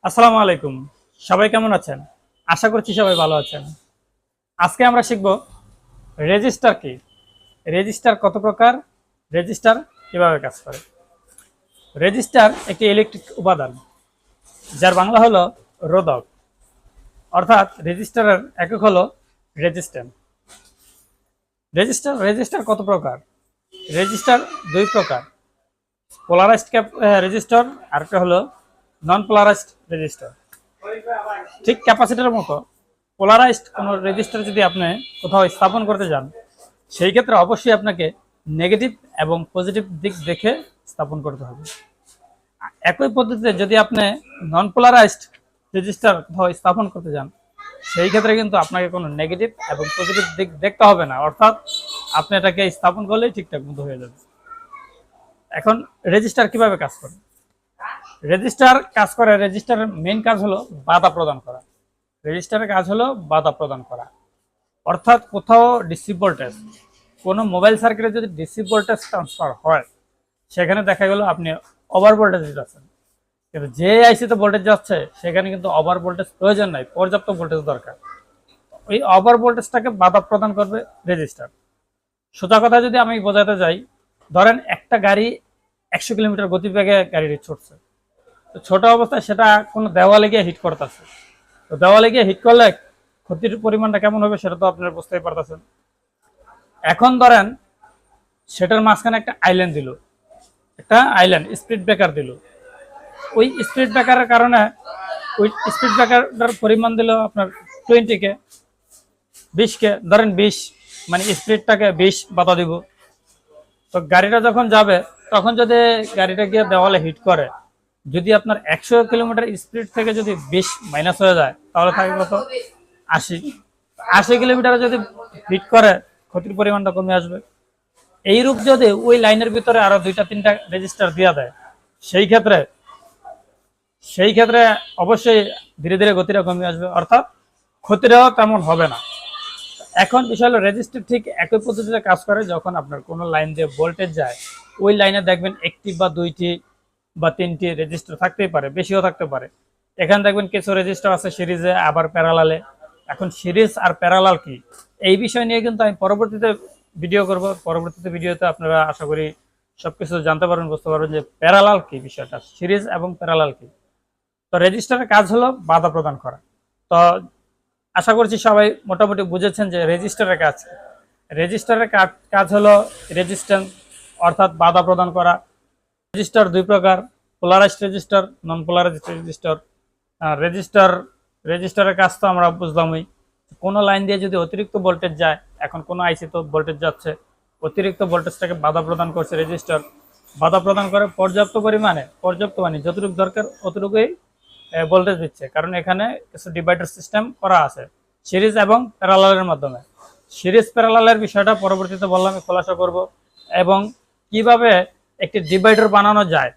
আসসালামু আলাইকুম। সবাই কেমন আছেন? আশা করছি সবাই ভালো আছেন। আজকে আমরা শিখব রেজিস্টার কি, রেজিস্টার কত প্রকার, রেজিস্টার কিভাবে কাজ করে। রেজিস্টার একটি ইলেকট্রিক উপাদান, যার বাংলা হলো রোধক, অর্থাৎ রেজিস্টারের একক হলো রেজিস্ট্যান্স। রেজিস্টার কত প্রকার? রেজিস্টার দুই প্রকার, পোলারাইজড রেজিস্টার আর একটা হলো নন পোলারাইজড রেজিস্টার। ঠিক ক্যাপাসিটরের মতো পোলারাইজড কোনো রেজিস্টার যদি আপনি কোথাও স্থাপন করতে যান, সেই ক্ষেত্রে অবশ্যই আপনাকে নেগেটিভ এবং পজিটিভ দিক দেখে স্থাপন করতে হবে। একই পদ্ধতিতে যদি আপনি নন পোলারাইজড রেজিস্টার কোথাও স্থাপন করতে যান, সেই ক্ষেত্রে কিন্তু আপনাকে কোনো নেগেটিভ এবং পজিটিভ দিক দেখতে হবে না, অর্থাৎ আপনি এটাকে স্থাপন করলেই ঠিকঠাক মতো হয়ে যাবে। এখন রেজিস্টার কিভাবে কাজ করে? রেজিস্টারের মেইন কাজ হলো বাধা প্রদান করা। রেজিস্টারের কাজ হলো বাধা প্রদান করা, অর্থাৎ কোথাও ডিসি ভোল্টেজ, কোনো মোবাইল সার্কিটে যদি ডিসি ভোল্টেজ ট্রান্সফার হয়, সেখানে দেখা গেল আপনি ওভার ভোল্টেজ দিচ্ছেন, কিন্তু যে আইসিতে ভোল্টেজ যাচ্ছে সেখানে কিন্তু ওভার ভোল্টেজ প্রয়োজন নাই, পর্যাপ্ত ভোল্টেজ দরকার। ওই ওভার ভোল্টেজটাকে বাধা প্রদান করবে রেজিস্টার। সোজা কথা যদি আমি বোঝাতে যাই, ধরেন একটা গাড়ি 100 কিলোমিটার গতিবেগে গাড়ি ছুটছে, তো ছোট অবস্থায় সেটা কোনো দেওয়ালে গিয়ে হিট করতেছে, তো দেওয়ালে গিয়ে হিট করলে ক্ষতির পরিমাণটা কেমন হবে সেটা তো আপনারা বুঝতেই পারতেছেন। এখন ধরেন সেটার মাঝখানে একটা আইল্যান্ড স্পিড ব্রেকার দিল। ওই স্পিড ব্রেকারের কারণে ওই স্পিড ব্রেকারটার পরিমাণ দিল আপনার 20 কে 20 কে, ধরেন 20, মানে স্পিডটাকে 20 বাধা দিব। তো গাড়িটা যখন যাবে, তখন যদি গাড়িটা গিয়ে দেওয়ালে হিট করে, যদি আপনার 100 কিলোমিটার স্পিড থেকে যদি 20 মাইনাস হয়ে যায়, তাহলে থাকে কত? 80 কিলোমিটারে যদি হিট করে, ক্ষতির পরিমাণটা কমে আসবে। এইরূপ যদি ওই লাইনের ভিতরে আরো 2-3টা রেজিস্টার দেওয়া দেয়, সেই ক্ষেত্রে অবশ্যই ধীরে ধীরে গতিটা কমে আসবে, অর্থাৎ ক্ষতিটাও তেমন হবে না। এখন বিষয় হলো রেজিস্টার ঠিক একই পদ্ধতিতে কাজ করে। যখন আপনার কোনো লাইন দিয়ে ভোল্টেজ যায়, ওই লাইনে দেখবেন একটি বা দুইটি বা তিনটি রেজিস্টার থাকতেই পারে, বেশিও থাকতে পারে। এখানে দেখবেন কিছু রেজিস্টার আছে সিরিজে, আবার প্যারালালে। এখন সিরিজ আর প্যারালাল কি, এই বিষয় নিয়ে কিন্তু আমি পরবর্তীতে ভিডিও করব। পরবর্তীতে ভিডিওতে আপনারা আশা করি সবকিছু জানতে পারবেন, বুঝতে পারবেন যে প্যারালাল কি বিষয়টা, সিরিজ এবং প্যারালাল কি। তো রেজিস্টারের কাজ হলো বাধা প্রদান করা। তো আশা করছি সবাই মোটামুটি বুঝেছেন যে রেজিস্টারের কাজ। রেজিস্টারের কাজ হলো রেজিস্ট্যান্স, অর্থাৎ বাধা প্রদান করা। রেজিস্টার দুই প্রকার, পোলারাইজড রেজিস্টার, নন পোলারাইজড রেজিস্টার। রেজিস্টারের কাজ তো আমরা বুঝলামই। কোনো লাইন দিয়ে যদি অতিরিক্ত ভোল্টেজ যায়, এখন কোনো আইসি তো ভোল্টেজ যাচ্ছে, অতিরিক্ত ভোল্টেজটাকে বাধা প্রদান করছে রেজিস্টার। বাধা প্রদান করে পর্যাপ্ত মানে যতটুকু দরকার অতটুকুই ভোল্টেজ দিচ্ছে, কারণ এখানে কিছু ডিভাইডার সিস্টেম করা আছে সিরিজ এবং প্যারালালের মাধ্যমে। সিরিজ প্যারালালের বিষয়টা পরবর্তীতে বললাম, খোলাসা করব, এবং কিভাবে একটি ডিভাইডার বানানো যায়,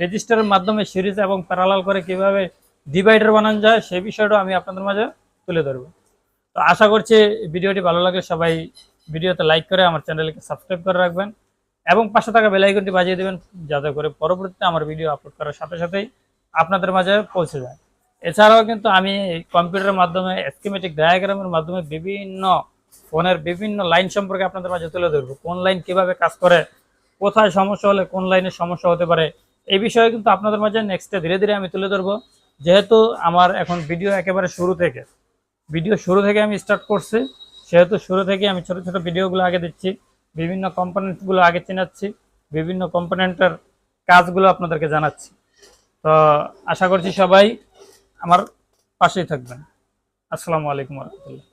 রেজিস্টারের মাধ্যমে সিরিজ এবং প্যারালাল করে কিভাবে ডিভাইডার বানানো যায়, সেই বিষয়টা আমি আপনাদের মাঝে তুলে ধরব। তো আশা করছি ভিডিওটি ভালো লাগে, সবাই ভিডিওতে লাইক করে আমার চ্যানেলকে সাবস্ক্রাইব করে রাখবেন এবং পাশে থাকা বেল আইকনটি বাজিয়ে দেবেন, যাতে করে পরবর্তীতে আমার ভিডিও আপলোড করার সাথে সাথেই আপনাদের মাঝে পৌঁছে যায়। এছাড়াও কিন্তু আমি কম্পিউটারের মাধ্যমে স্কিমেটিক ডায়াগ্রামের মাধ্যমে বিভিন্ন ফোনের বিভিন্ন লাইন সম্পর্কে আপনাদের মাঝে তুলে ধরবো। কোন লাইন কিভাবে কাজ করে, কোথায় সমস্যা হলে কোন লাইনের সমস্যা হতে পারে, এই বিষয়ে কিন্তু আপনাদের মাঝে নেক্সটে ধীরে ধীরে আমি তুলে ধরবো। যেহেতু আমার এখন ভিডিও একেবারে শুরু থেকে আমি স্টার্ট করছি, সেহেতু শুরু থেকে আমি ছোট ছোট ভিডিওগুলো আগে দিচ্ছি, বিভিন্ন কম্পোনেন্টগুলো আগে চিনাচ্ছি, বিভিন্ন কম্পোনেন্টের কাজগুলো আপনাদেরকে জানাচ্ছি। তো আশা করছি সবাই আমার পাশেই থাকবেন। আসসালামু আলাইকুম ওয়া রাহমাতুল্লাহ।